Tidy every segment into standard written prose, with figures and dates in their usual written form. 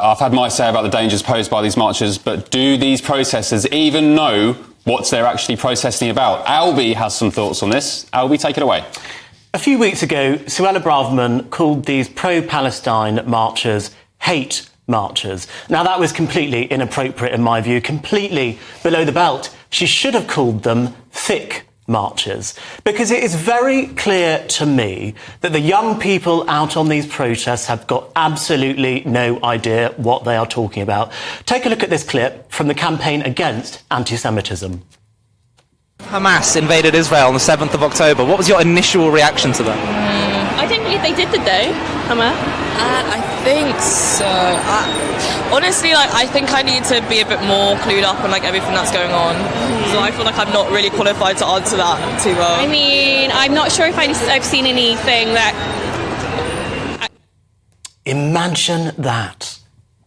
I've had my say about the dangers posed by these marchers, but do these protesters even know what they're actually protesting about? Albie has some thoughts on this. Albie, take it away. A few weeks ago, Suella Braverman called these pro-Palestine marchers hate marchers. Now, that was completely inappropriate in my view, completely below the belt. She should have called them thick marchers, because it is very clear to me that the young people out on these protests have got absolutely no idea what they are talking about. Take a look at this clip from the campaign against anti-Semitism. Hamas invaded Israel on the 7th of October. What was your initial reaction to that? I think they did the day, Hamas. I think so. Honestly, I think I need to be a bit more clued up on everything that's going on. So I feel like I'm not really qualified to answer that too well. I mean, I'm not sure if I've seen anything that... Imagine that.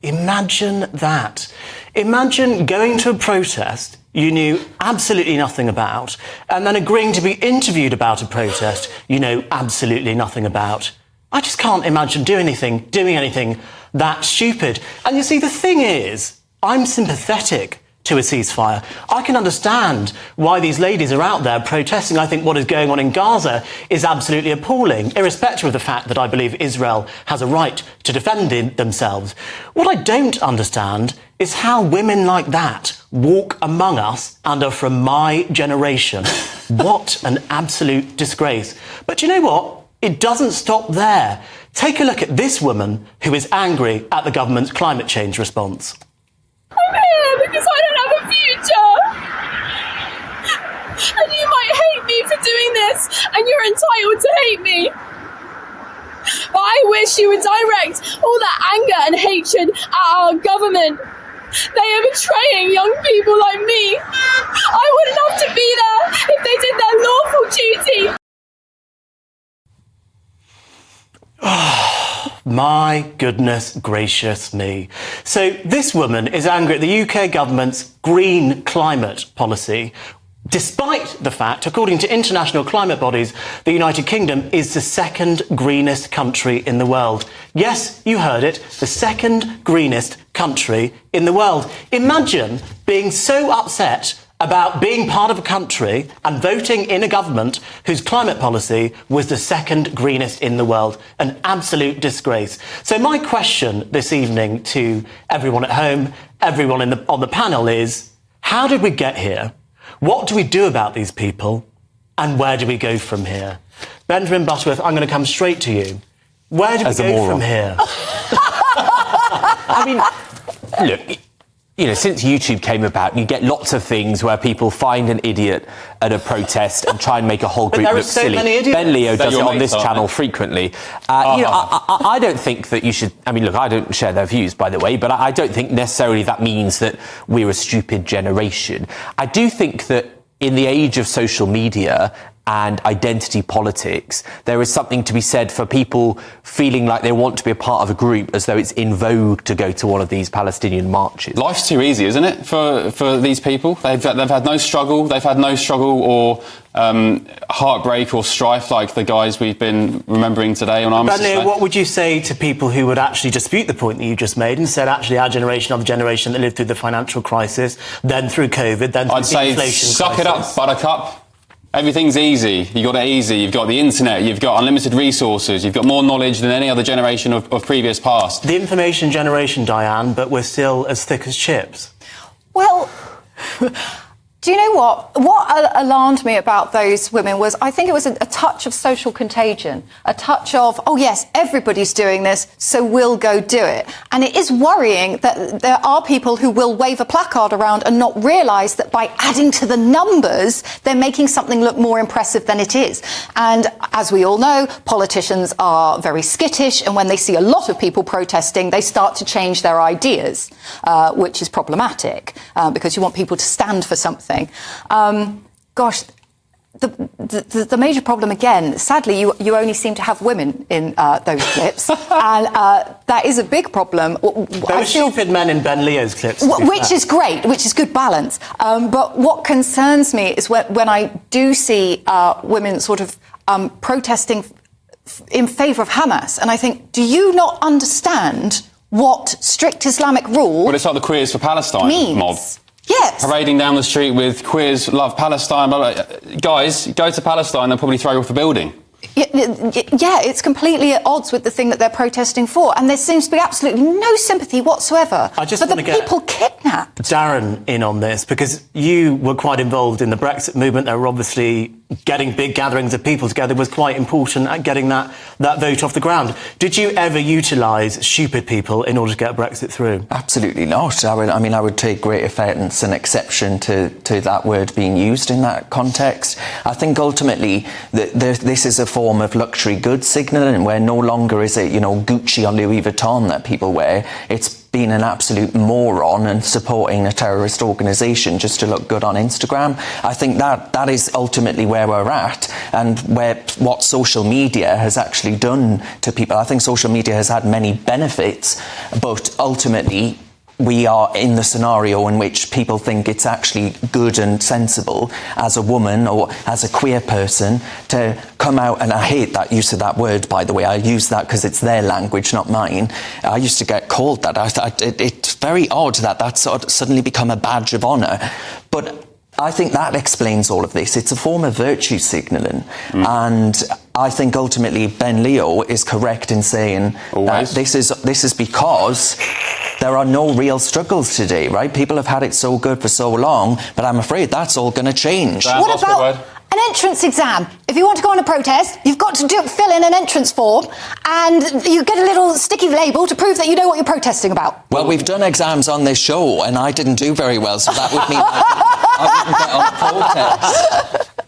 Imagine that. Imagine going to a protest you knew absolutely nothing about, and then agreeing to be interviewed about a protest you know absolutely nothing about. I just can't imagine doing anything that stupid. And you see, the thing is, I'm sympathetic to a ceasefire. I can understand why these ladies are out there protesting. I think what is going on in Gaza is absolutely appalling, irrespective of the fact that I believe Israel has a right to defend themselves. What I don't understand is how women like that walk among us and are from my generation. What an absolute disgrace. But you know what? It doesn't stop there. Take a look at this woman who is angry at the government's climate change response. I'm here because I don't have a future. And you might hate me for doing this, and you're entitled to hate me. But I wish you would direct all that anger and hatred at our government. They are betraying young people like me. I wouldn't have to be there if they did their lawful duty. Oh, my goodness gracious me. So this woman is angry at the UK government's green climate policy, despite the fact, according to international climate bodies, the United Kingdom is the second greenest country in the world. Yes, you heard it, the second greenest country in the world. Imagine being so upset about being part of a country and voting in a government whose climate policy was the second greenest in the world. An absolute disgrace. So my question this evening to everyone at home, everyone on the panel is, how did we get here? What do we do about these people? And where do we go from here? Benjamin Butterworth, I'm going to come straight to you. Where do we go from here? I mean, look, you know, since YouTube came about, you get lots of things where people find an idiot at a protest and try and make a whole group look silly. Ben Leo does it on this channel frequently. You know, I don't think that you should... I mean, look, I don't share their views, by the way, but I don't think necessarily that means that we're a stupid generation. I do think that in the age of social media and identity politics, there is something to be said for people feeling like they want to be a part of a group as though it's in vogue to go to one of these Palestinian marches. Life's too easy, isn't it, for these people? They've had no struggle. They've had no struggle or heartbreak or strife like the guys we've been remembering today on Armistice Day. What would you say to people who would actually dispute the point that you just made and said, actually, our generation are the generation that lived through the financial crisis, then through COVID, then through the inflation crisis? Suck it up, buttercup. Everything's easy. You got it easy. You've got the internet. You've got unlimited resources. You've got more knowledge than any other generation of previous past. The information generation, Diane, but we're still as thick as chips. Well, do you know what? What alarmed me about those women was I think it was a touch of social contagion, a touch of, oh yes, everybody's doing this, so we'll go do it. And it is worrying that there are people who will wave a placard around and not realise that by adding to the numbers, they're making something look more impressive than it is. And as we all know, politicians are very skittish, and when they see a lot of people protesting, they start to change their ideas, which is problematic, because you want people to stand for something. Gosh, the major problem again, sadly, you only seem to have women in those clips, and that is a big problem. There were stupid men in Ben Leo's clips. Which is great, which is good balance. But what concerns me is when I do see women sort of protesting in favour of Hamas, and I think, do you not understand what strict Islamic rule Well, it's like the Queers for Palestine means. mob. Yes. Parading down the street with Queers Love Palestine. Blah, blah. Guys, go to Palestine, they'll probably throw you off the building. Yeah, it's completely at odds with the thing that they're protesting for, and there seems to be absolutely no sympathy whatsoever for the people kidnapped. Darren in on this, because you were quite involved in the Brexit movement. There were obviously getting big gatherings of people together was quite important at getting that vote off the ground. Did you ever utilise stupid people in order to get Brexit through? Absolutely not. I would take great offence and exception to that word being used in that context. I think ultimately this is a form of luxury goods signalling, where no longer is it, Gucci or Louis Vuitton that people wear. It's been an absolute moron and supporting a terrorist organisation just to look good on Instagram. I think that is ultimately where we're at, and what social media has actually done to people. I think social media has had many benefits, but ultimately we are in the scenario in which people think it's actually good and sensible as a woman or as a queer person to come out, and I hate that use of that word, by the way. I use that because it's their language, not mine. I used to get called that. It's very odd that that's suddenly become a badge of honour. But I think that explains all of this. It's a form of virtue signalling. And I think ultimately Ben Leo is correct in saying that this is because there are no real struggles today, right? People have had it so good for so long, but I'm afraid that's all going to change. What about an entrance exam? If you want to go on a protest, you've got to fill in an entrance form, and you get a little sticky label to prove that you know what you're protesting about. Well, we've done exams on this show, and I didn't do very well, so that would mean I didn't get on the protest.